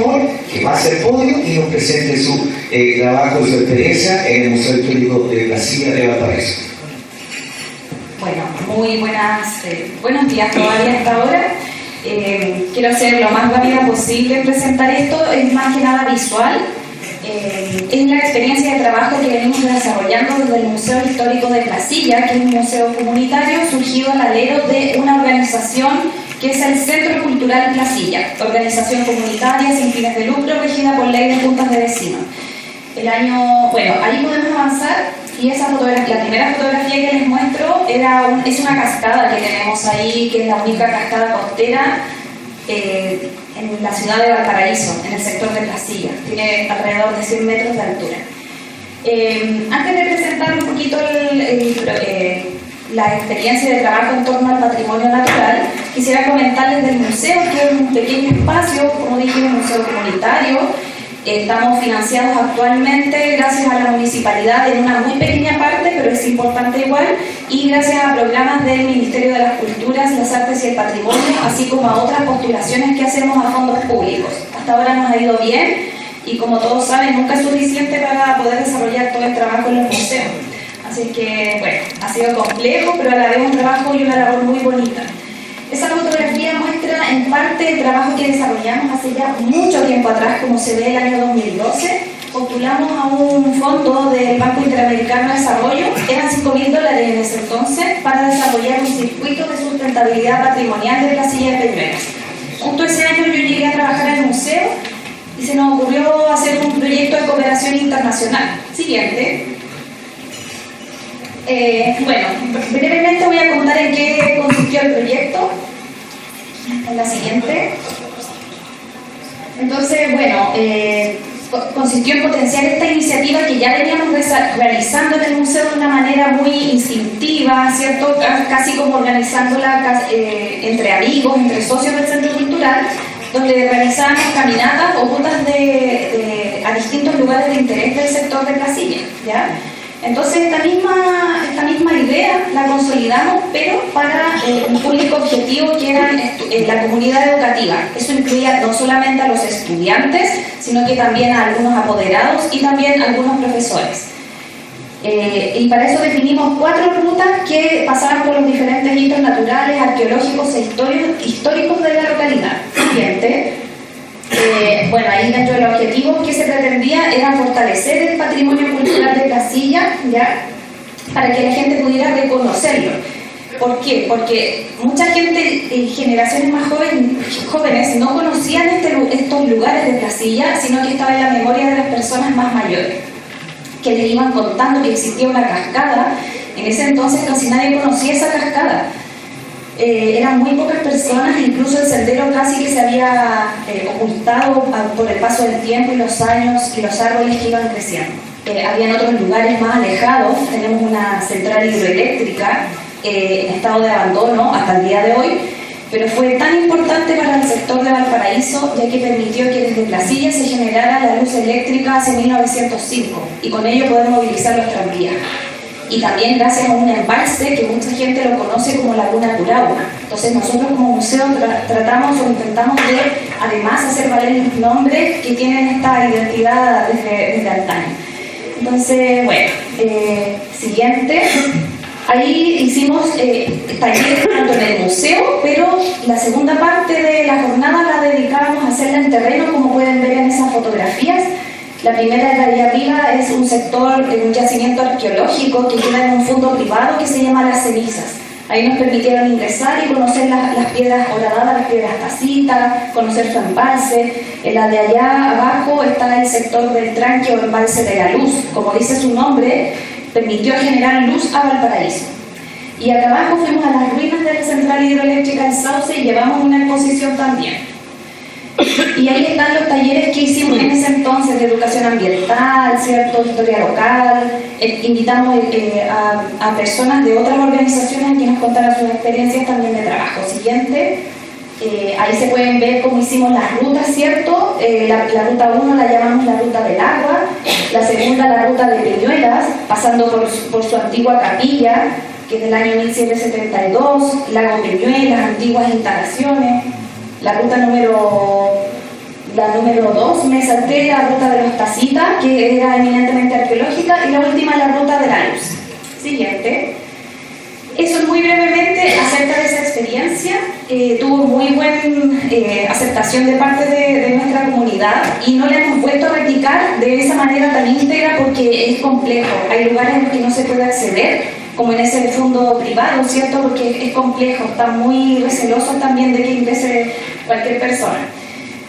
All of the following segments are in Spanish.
favor, que pase el podio y nos presente su trabajo y su experiencia en el Museo Histórico de la Silla de Valparaíso. Bueno, muy buenos días todavía a esta hora. Quiero hacer lo más rápida posible en presentar esto, es más que nada visual. Es la experiencia de trabajo que venimos desarrollando desde el Museo Histórico de La Silla, que es un museo comunitario surgido al alero de una organización que es el Centro Cultural La Silla, organización comunitaria sin fines de lucro regida por ley de juntas de vecinos. Ahí podemos avanzar y esa fotografía, la primera fotografía que les muestro es una cascada que tenemos ahí, que es la única cascada costera en la ciudad de Valparaíso, en el sector de La Silla. Tiene alrededor de 100 metros de altura. Antes de presentar un poquito la experiencia de trabajo en torno al patrimonio natural, quisiera comentarles del museo, que es un pequeño espacio, como dije, un museo comunitario. Estamos financiados actualmente gracias a la municipalidad en una muy pequeña parte, pero es importante igual, y gracias a programas del Ministerio de las Culturas, las Artes y el Patrimonio, así como a otras postulaciones que hacemos a fondos públicos. Hasta ahora nos ha ido bien y, como todos saben, nunca es suficiente para poder desarrollar todo el trabajo en los museos. Así que, bueno, ha sido complejo, pero a la vez un trabajo y una labor muy bonita. Esa fotografía muestra en parte el trabajo que desarrollamos hace ya mucho tiempo atrás, como se ve el año 2012. Postulamos a un fondo del Banco Interamericano de Desarrollo, eran $5.000 en ese entonces, para desarrollar un circuito de sustentabilidad patrimonial de La Silla de Peñuelas. Justo ese año yo llegué a trabajar en el museo y se nos ocurrió hacer un proyecto de cooperación internacional. Siguiente. Brevemente voy a contar en qué consistió el proyecto. En la siguiente. Entonces, consistió en potenciar esta iniciativa que ya veníamos realizando en el museo de una manera muy instintiva, ¿cierto? Casi como organizándola entre amigos, entre socios del Centro Cultural, donde realizábamos caminatas o rutas a distintos lugares de interés del sector de La Silla, ¿ya? Entonces esta misma idea la consolidamos, pero para un público objetivo que era la comunidad educativa. Eso incluía no solamente a los estudiantes, sino que también a algunos apoderados y también a algunos profesores. Y para eso definimos 4 rutas que pasaban por los diferentes hitos naturales, arqueológicos e históricos de la localidad. Siguiente. Ahí dentro de los objetivos que se pretendía era fortalecer el patrimonio cultural de La Silla, ¿ya? Para que la gente pudiera reconocerlo. ¿Por qué? Porque mucha gente, generaciones más jóvenes, no conocían estos lugares de La Silla, sino que estaba en la memoria de las personas más mayores, que les iban contando que existía una cascada. En ese entonces casi nadie conocía esa cascada. Eran muy pocas personas, incluso el sendero casi que se había ocultado por el paso del tiempo y los años y los árboles que iban creciendo. Habían otros lugares más alejados. Tenemos una central hidroeléctrica en estado de abandono hasta el día de hoy, pero fue tan importante para el sector de Valparaíso, ya que permitió que desde La Silla se generara la luz eléctrica hace 1905 y con ello poder movilizar los tranvías. Y también gracias a un embalse que mucha gente lo conoce como Laguna Turagua. Entonces nosotros como museo tratamos o intentamos de, además, hacer valer los nombres que tienen esta identidad desde antaño. Entonces, siguiente. Ahí hicimos talleres tanto en el museo, pero la segunda parte de la jornada la dedicábamos a hacerla en terreno, como pueden ver en esas fotografías. La primera de ahí arriba es un sector, un yacimiento arqueológico que queda en un fondo privado que se llama Las Cenizas. Ahí nos permitieron ingresar y conocer las piedras horadadas, las piedras tacitas, conocer su embalse. En la de allá abajo está el sector del tranque o embalse de la luz. Como dice su nombre, permitió generar luz a Valparaíso. Y acá abajo fuimos a las ruinas de la central hidroeléctrica del Sauce y llevamos una exposición también. Y ahí están los talleres que hicimos en ese entonces de educación ambiental, ¿cierto? Historia local. Invitamos a personas de otras organizaciones que nos contaran sus experiencias también de trabajo. Siguiente. Ahí se pueden ver cómo hicimos las rutas, ¿cierto? La ruta 1 la llamamos la ruta del agua, la segunda la ruta de Peñuelas, pasando por su antigua capilla, que es del año 1772, Lago Peñuelas, antiguas instalaciones. La ruta número la número 2, me salté la ruta de los Tacitas, que era eminentemente arqueológica, y la última la ruta de la luz. Siguiente. Eso es muy brevemente acerca de esa experiencia. Tuvo muy buena aceptación de parte de nuestra comunidad y no la hemos vuelto a replicar de esa manera tan íntegra porque es complejo. Hay lugares en los que no se puede acceder, como en ese fondo privado, ¿cierto? Porque es complejo, están muy recelosos también de que ingrese cualquier persona.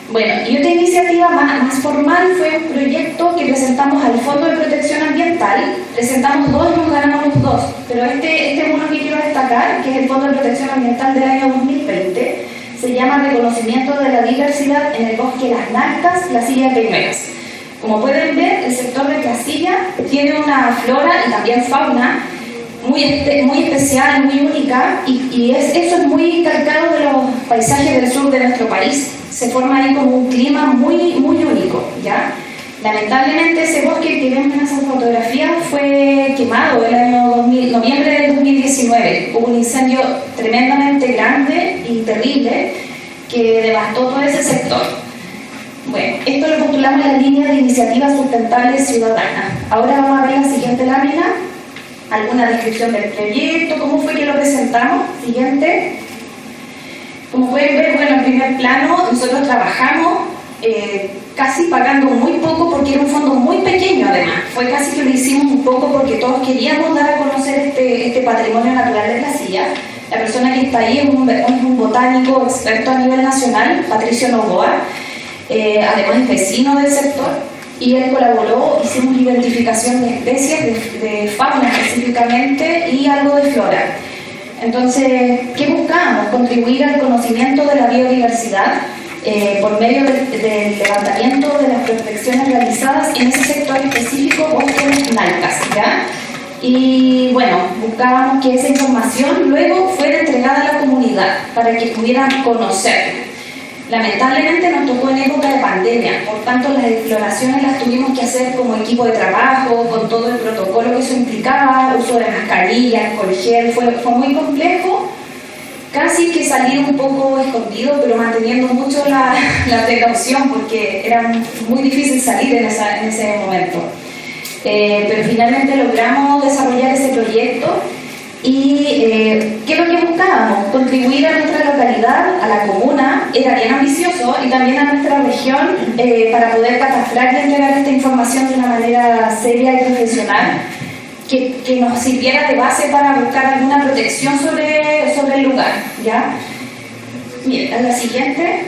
Bueno, y otra iniciativa más formal fue un proyecto que presentamos al Fondo de Protección Ambiental. Presentamos dos y nos ganamos los dos, pero este es uno que quiero destacar, que es el Fondo de Protección Ambiental del año 2020. Se llama Reconocimiento de la Diversidad en el Bosque Las Nalcas, La Silla de Peñuelas. Como pueden ver, el sector de Casilla tiene una flora y también fauna muy especial, muy única, y eso es muy calcado de los paisajes del sur de nuestro país. Se forma ahí como un clima muy único, ¿ya? Lamentablemente ese bosque que vemos en esa fotografía fue quemado el año noviembre del 2019. Hubo un incendio tremendamente grande y terrible que devastó todo ese sector. Bueno, esto lo postulamos en la línea de iniciativas sustentables ciudadanas. Ahora vamos a ver la siguiente lámina, alguna descripción del proyecto, cómo fue que lo presentamos. Siguiente. Como pueden ver, bueno, en primer plano, nosotros trabajamos casi pagando muy poco porque era un fondo muy pequeño además. Fue casi que lo hicimos un poco porque todos queríamos dar a conocer este patrimonio natural de Casilla. La persona que está ahí es un botánico experto a nivel nacional, Patricio Novoa, además es vecino del sector, y él colaboró, hicimos identificación de especies, de fauna específicamente, y algo de flora. Entonces, ¿qué buscamos? Contribuir al conocimiento de la biodiversidad por medio del levantamiento de las prospecciones realizadas en ese sector específico, bosques nalcas, ¿ya? Y bueno, buscábamos que esa información luego fuera entregada a la comunidad para que pudieran conocer. Lamentablemente nos tocó en época de pandemia, por tanto las exploraciones las tuvimos que hacer como equipo de trabajo, con todo el protocolo que eso implicaba, uso de mascarillas, alcohol gel, fue muy complejo, casi que salir un poco escondido, pero manteniendo mucho la precaución porque era muy difícil salir en ese momento. Pero finalmente logramos desarrollar ese proyecto. ¿Y qué es lo que buscábamos? Contribuir a nuestra localidad, a la comuna, era bien ambicioso, y también a nuestra región para poder catastrar y entregar esta información de una manera seria y profesional que nos sirviera de base para buscar alguna protección sobre el lugar, ¿ya? Miren, a la siguiente.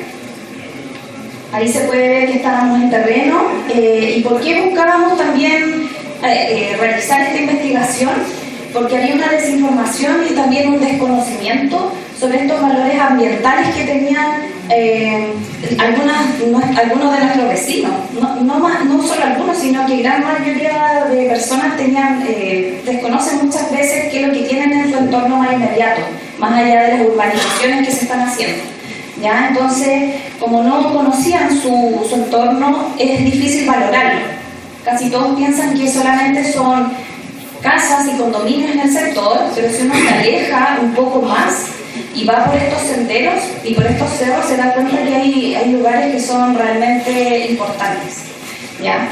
Ahí se puede ver que estábamos en terreno. ¿Y por qué buscábamos también realizar esta investigación? Porque había una desinformación y también un desconocimiento sobre estos valores ambientales que tenían algunos de nuestros vecinos. No solo algunos, sino que gran mayoría de personas desconocen muchas veces qué es lo que tienen en su entorno más inmediato, más allá de las urbanizaciones que se están haciendo. ¿Ya? Entonces, como no conocían su entorno, es difícil valorarlo. Casi todos piensan que solamente son casas y condominios en el sector, pero si uno se aleja un poco más y va por estos senderos y por estos cerros, se da cuenta que hay lugares que son realmente importantes, ¿ya?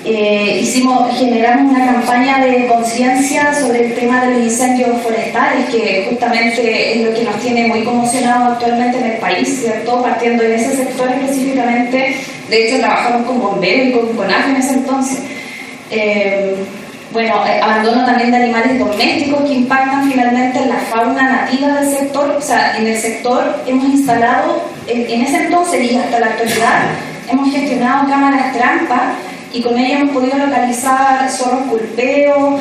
Generamos una campaña de conciencia sobre el tema de los incendios forestales, que justamente es lo que nos tiene muy conmocionados actualmente en el país, ¿cierto? Partiendo en ese sector específicamente. De hecho, trabajamos con bomberos y con CONAF en ese entonces. Bueno, abandono también de animales domésticos que impactan finalmente en la fauna nativa del sector. O sea, en el sector hemos instalado, en ese entonces y hasta la actualidad, hemos gestionado cámaras trampa y con ellas hemos podido localizar zorros pulperos,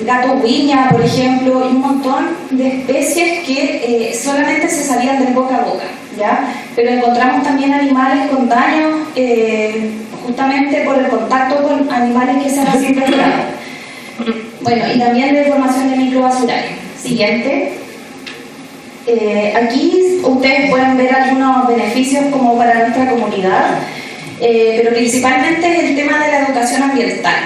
gato guiña, por ejemplo, y un montón de especies que solamente se salían del boca a boca, ¿ya? Pero encontramos también animales con daños justamente por el contacto con animales que se han sido infectados. Bueno, y también de formación de microbasurales. Siguiente. Aquí ustedes pueden ver algunos beneficios como para nuestra comunidad, pero principalmente es el tema de la educación ambiental.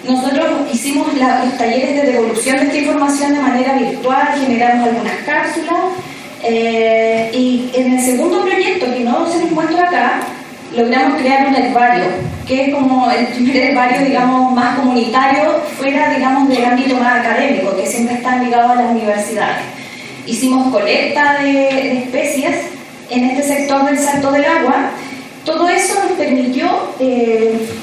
Nosotros hicimos los talleres de devolución de esta información de manera virtual, generamos algunas cápsulas, y en el segundo proyecto, que no se encuentra acá, logramos crear un herbario, que es como el primer herbario, digamos, más comunitario, fuera, digamos, del ámbito más académico, que siempre está ligado a las universidades. Hicimos colecta de especies en este sector del Salto del Agua. Todo eso nos permitió,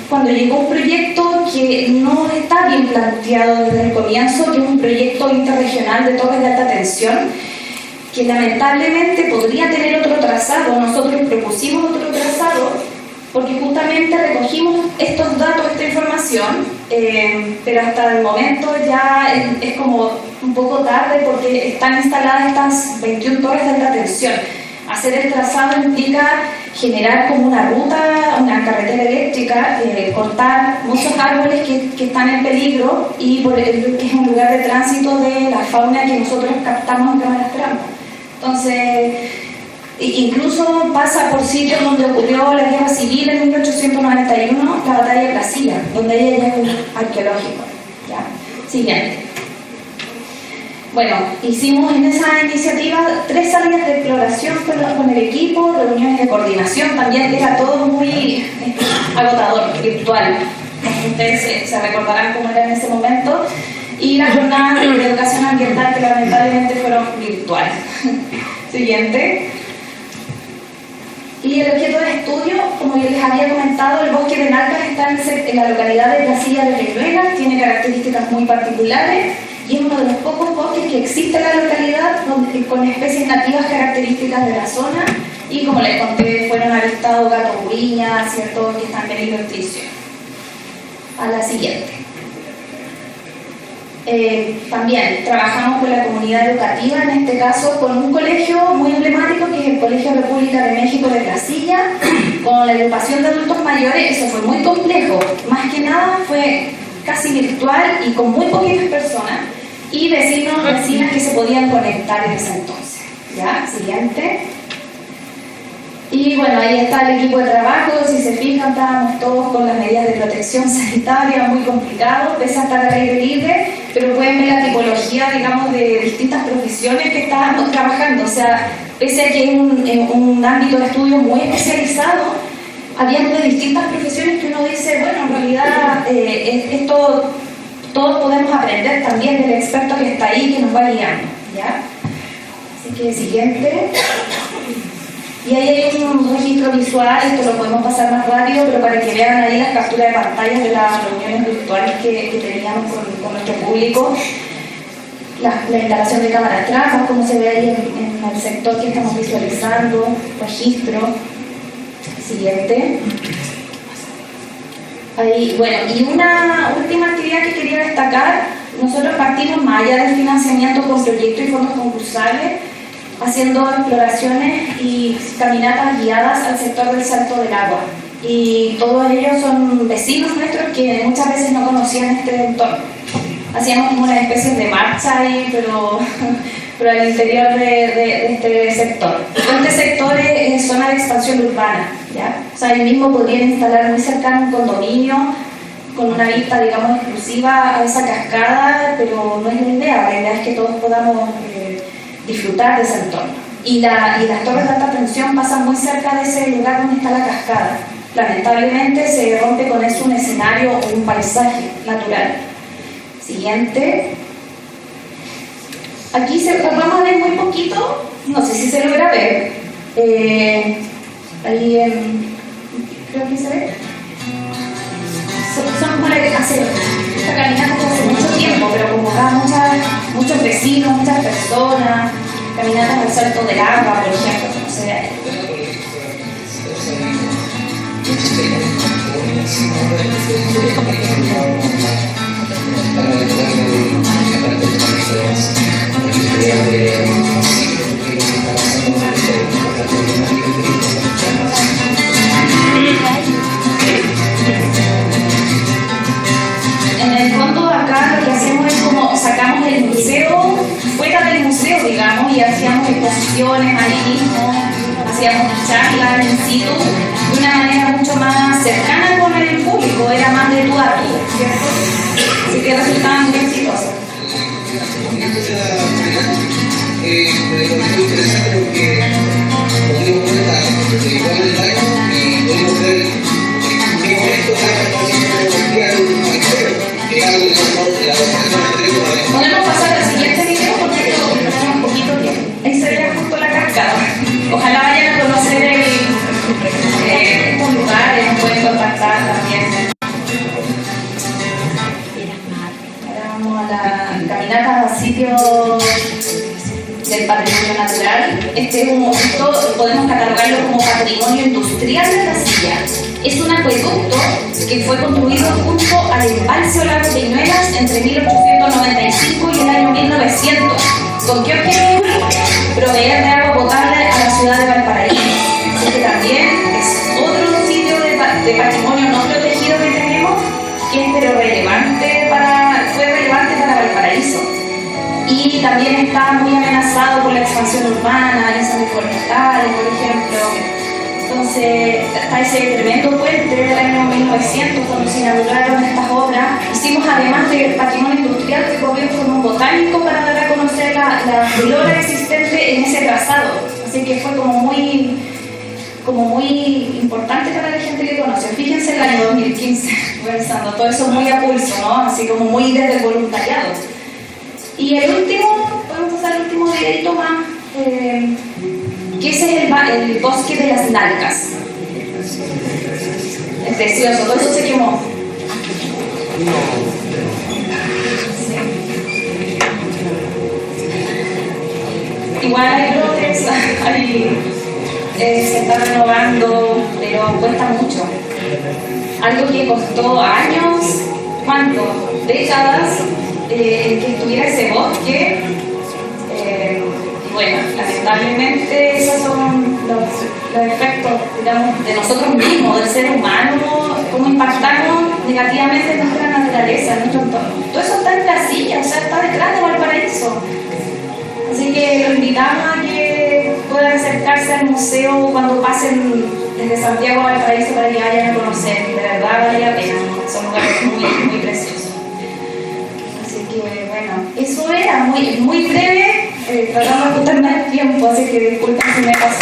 cuando llegó un proyecto que no está bien planteado desde el comienzo, que es un proyecto interregional de torres de alta tensión, que lamentablemente podría tener otro trazado. Nosotros propusimos otro trazado porque justamente recogimos estos datos, esta información, pero hasta el momento ya es como un poco tarde porque están instaladas estas 21 torres de alta tensión. Hacer el trazado implica generar como una ruta, una carretera eléctrica, cortar muchos árboles que están en peligro y que es un lugar de tránsito de la fauna que nosotros captamos en cámaras trampa. Entonces, incluso pasa por sitios donde ocurrió la guerra civil en 1891, la batalla de Brasilia, donde hay hallazgos arqueológicos. ¿Ya? Siguiente. Bueno, hicimos en esa iniciativa 3 salidas de exploración con el equipo, reuniones de coordinación, también era todo muy agotador, virtual. Ustedes se recordarán cómo era en ese momento. Y las jornadas de educación ambiental que lamentablemente fueron virtuales. Siguiente. Y el objeto de estudio, como yo les había comentado, el bosque de Nalcas está en la localidad de Brasilia de Peñuela, tiene características muy particulares y es uno de los pocos bosques que existe en la localidad con especies nativas características de la zona y, como les conté, fueron avistados gatos guriña, ciertos que están en peligro de extinción. A la siguiente. También trabajamos con la comunidad educativa, en este caso con un colegio muy emblemático que es el Colegio República de México de Brasilia, con la agrupación de adultos mayores. Eso fue muy complejo, más que nada fue casi virtual y con muy poquitas personas y vecinos, vecinas que se podían conectar en ese entonces. ¿Ya? Siguiente. Y bueno, ahí está el equipo de trabajo. Si se fijan, estábamos todos con las medidas de protección sanitaria, muy complicado, pese a estar al aire libre, pero pueden ver la tipología, digamos, de distintas profesiones que estábamos trabajando. O sea, pese a que es un ámbito de estudio muy especializado, había de distintas profesiones que uno dice, bueno, en realidad esto todos podemos aprender también del experto que está ahí, que nos va guiando. ¿Ya? Así que siguiente. Y ahí hay un registro visual, esto lo podemos pasar más rápido, pero para que vean ahí las capturas de pantalla de las reuniones virtuales que teníamos con nuestro público, la instalación de cámaras trampas, como se ve ahí en el sector que estamos visualizando, registro. Siguiente. Ahí, bueno, y una última actividad que quería destacar, nosotros partimos más allá del financiamiento con proyectos y fondos concursales, haciendo exploraciones y caminatas guiadas al sector del Salto del Agua. Y todos ellos son vecinos nuestros que muchas veces no conocían este entorno. Hacíamos como una especie de marcha ahí, pero al interior de este sector. Este sector es zona de expansión urbana, ¿ya? O sea, ahí mismo podrían instalar muy cercano un condominio con una vista, digamos, exclusiva a esa cascada, pero no es la idea es que todos podamos disfrutar de ese entorno. Y las torres de alta tensión pasan muy cerca de ese lugar donde está la cascada. Lamentablemente se rompe con eso un escenario o un paisaje natural. Siguiente. Aquí vamos a ver muy poquito, no sé si se logra ver. Ahí creo que se ve. Son para hacer esta caminata hace mucho tiempo, pero como acá muchos vecinos, muchas personas, caminatas al Salto del Agua, por ejemplo, como se ve ahí. En el fondo acá lo que hacemos es como sacamos el museo fuera del museo, digamos, y hacíamos exposiciones ahí mismo, hacíamos charlas in situ de una manera mucho más cercana con el público, era más de tú a tú, ¿cierto? Así que resultaban muy exitosas. Me pareció interesante porque nos dimos cuenta de cuál es el daño y pudimos ver pueden contactar también. Ahora vamos a la caminata a sitios del patrimonio natural. Este es un momento, podemos catalogarlo como patrimonio industrial de la Silla. Es un acueducto que fue construido junto al embalse Lago Peñuelas entre 1895 y el año 1900. ¿Con qué objetivo? Proveer de agua potable a la ciudad de Valparaíso. Así que también es otro sitio de patrimonio no protegido que tenemos, que es pero fue relevante para Valparaíso. Y también está muy amenazado por la expansión urbana, incendios forestales, por ejemplo. Entonces, está ese tremendo puente del año 1900 cuando se inauguraron estas obras. Hicimos, además del patrimonio industrial, recorrido con un botánico para dar a conocer la flora existente en ese trazado. Así que fue como muy importante para la gente que conoce. Fíjense el año 2015, pensando, todo eso muy a pulso, ¿no? Así como muy desde el voluntariado. Y el último, podemos pasar al último videito más, que ese es el bosque de las Nalcas. Es precioso, todo eso se quemó. Sí. Igual hay brotes, se está renovando, pero cuesta mucho. Algo que costó años, ¿cuánto? Décadas, el que estuviera ese bosque. Bueno, lamentablemente esos son los efectos, digamos, de nosotros mismos, del ser humano, cómo impactamos negativamente en nuestra naturaleza, en nuestro entorno. Todo eso está en la Silla, o sea, está detrás de Valparaíso. Así que los invitamos a que puedan acercarse al museo cuando pasen desde Santiago a Valparaíso para que vayan a conocer. De verdad vale la pena, son lugares muy, muy preciosos. Así que bueno, eso era muy breve. Tratamos de ajustar más el tiempo, así que disculpen si me pasó.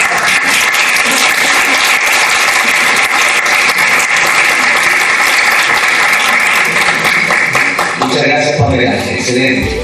Muchas gracias, Pamela. Excelente.